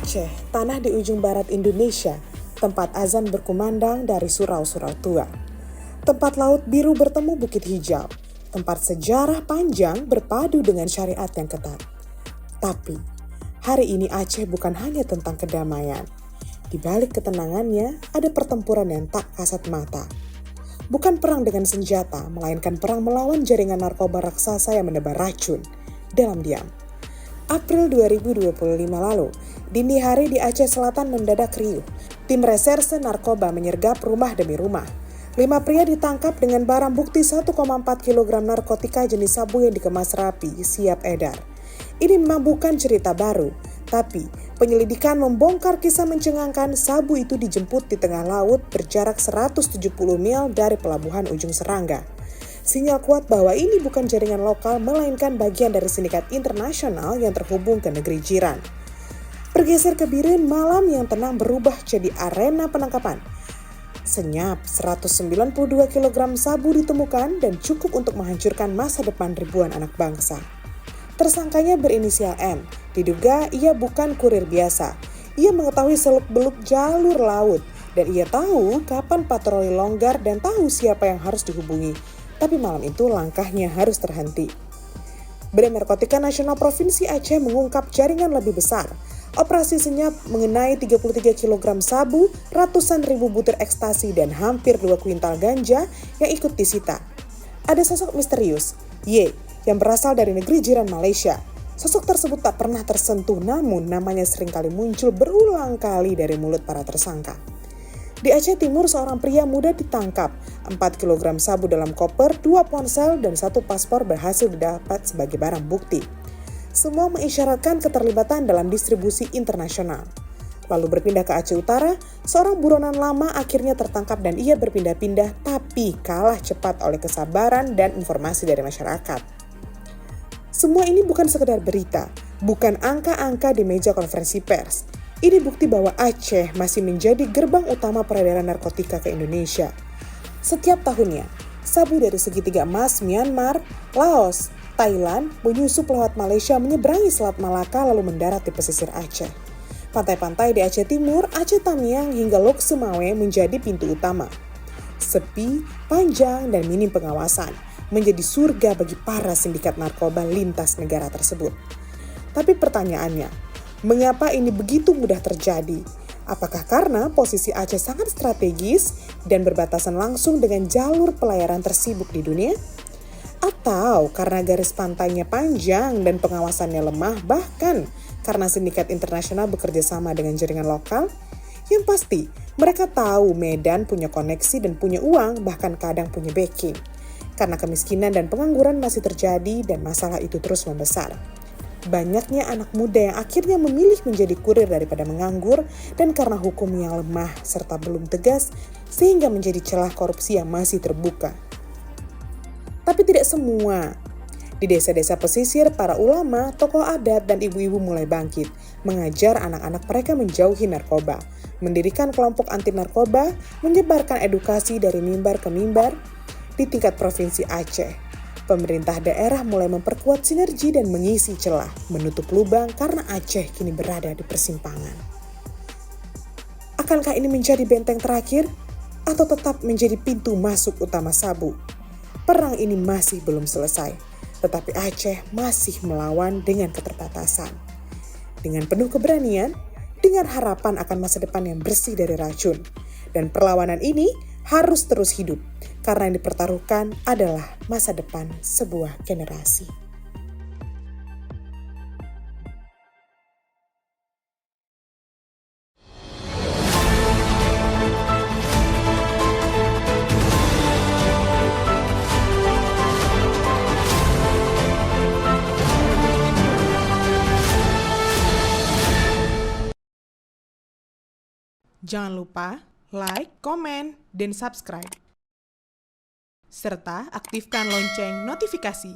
Aceh, tanah di ujung barat Indonesia, tempat azan berkumandang dari surau-surau tua. Tempat laut biru bertemu bukit hijau, tempat sejarah panjang berpadu dengan syariat yang ketat. Tapi, hari ini Aceh bukan hanya tentang kedamaian. Di balik ketenangannya, ada pertempuran yang tak kasat mata. Bukan perang dengan senjata, melainkan perang melawan jaringan narkoba raksasa yang menebar racun dalam diam. April 2025 lalu, dini hari di Aceh Selatan mendadak riuh. Tim reserse narkoba menyergap rumah demi rumah. 5 pria ditangkap dengan barang bukti 1,4 kg narkotika jenis sabu yang dikemas rapi, siap edar. Ini memang bukan cerita baru, tapi penyelidikan membongkar kisah mencengangkan sabu itu dijemput di tengah laut berjarak 170 mil dari pelabuhan Ujung Serangga. Sinyal kuat bahwa ini bukan jaringan lokal, melainkan bagian dari sindikat internasional yang terhubung ke negeri jiran. Bergeser ke Biren, malam yang tenang berubah jadi arena penangkapan. Senyap, 192 kg sabu ditemukan dan cukup untuk menghancurkan masa depan ribuan anak bangsa. Tersangkanya berinisial M, diduga ia bukan kurir biasa. Ia mengetahui seluk-beluk jalur laut dan ia tahu kapan patroli longgar dan tahu siapa yang harus dihubungi. Tapi malam itu langkahnya harus terhenti. Badan Narkotika Nasional Provinsi Aceh mengungkap jaringan lebih besar. Operasi senyap mengenai 33 kg sabu, ratusan ribu butir ekstasi dan hampir 2 kuintal ganja yang ikut disita. Ada sosok misterius, Y, yang berasal dari negeri jiran Malaysia. Sosok tersebut tak pernah tersentuh, namun namanya seringkali muncul berulang kali dari mulut para tersangka. Di Aceh Timur, seorang pria muda ditangkap. 4 kg sabu dalam koper, 2 ponsel, dan 1 paspor berhasil didapat sebagai barang bukti. Semua mengisyaratkan keterlibatan dalam distribusi internasional. Lalu berpindah ke Aceh Utara, seorang buronan lama akhirnya tertangkap dan ia berpindah-pindah, tapi kalah cepat oleh kesabaran dan informasi dari masyarakat. Semua ini bukan sekedar berita, bukan angka-angka di meja konferensi pers. Ini bukti bahwa Aceh masih menjadi gerbang utama peredaran narkotika ke Indonesia. Setiap tahunnya, sabu dari segitiga emas Myanmar, Laos, Thailand menyusup lewat Malaysia menyeberangi Selat Malaka lalu mendarat di pesisir Aceh. Pantai-pantai di Aceh Timur, Aceh Tamiang hingga Lok Sumawe menjadi pintu utama. Sepi, panjang, dan minim pengawasan menjadi surga bagi para sindikat narkoba lintas negara tersebut. Tapi pertanyaannya, mengapa ini begitu mudah terjadi? Apakah karena posisi Aceh sangat strategis dan berbatasan langsung dengan jalur pelayaran tersibuk di dunia? Atau karena garis pantainya panjang dan pengawasannya lemah, bahkan karena sindikat internasional bekerja sama dengan jaringan lokal? Yang pasti, mereka tahu Medan punya koneksi dan punya uang, bahkan kadang punya backing. Karena kemiskinan dan pengangguran masih terjadi dan masalah itu terus membesar. Banyaknya anak muda yang akhirnya memilih menjadi kurir daripada menganggur, dan karena hukum yang lemah serta belum tegas, sehingga menjadi celah korupsi yang masih terbuka. Tapi tidak semua. Di desa-desa pesisir, para ulama, tokoh adat, dan ibu-ibu mulai bangkit, mengajar anak-anak mereka menjauhi narkoba, mendirikan kelompok anti narkoba, menyebarkan edukasi dari mimbar ke mimbar. Di tingkat provinsi Aceh, pemerintah daerah mulai memperkuat sinergi dan mengisi celah, menutup lubang karena Aceh kini berada di persimpangan. Akankah ini menjadi benteng terakhir atau tetap menjadi pintu masuk utama sabu? Perang ini masih belum selesai, tetapi Aceh masih melawan dengan keterbatasan. Dengan penuh keberanian, dengan harapan akan masa depan yang bersih dari racun. Dan perlawanan ini harus terus hidup, karena yang dipertaruhkan adalah masa depan sebuah generasi. Jangan lupa like, komen, dan subscribe. Serta aktifkan lonceng notifikasi.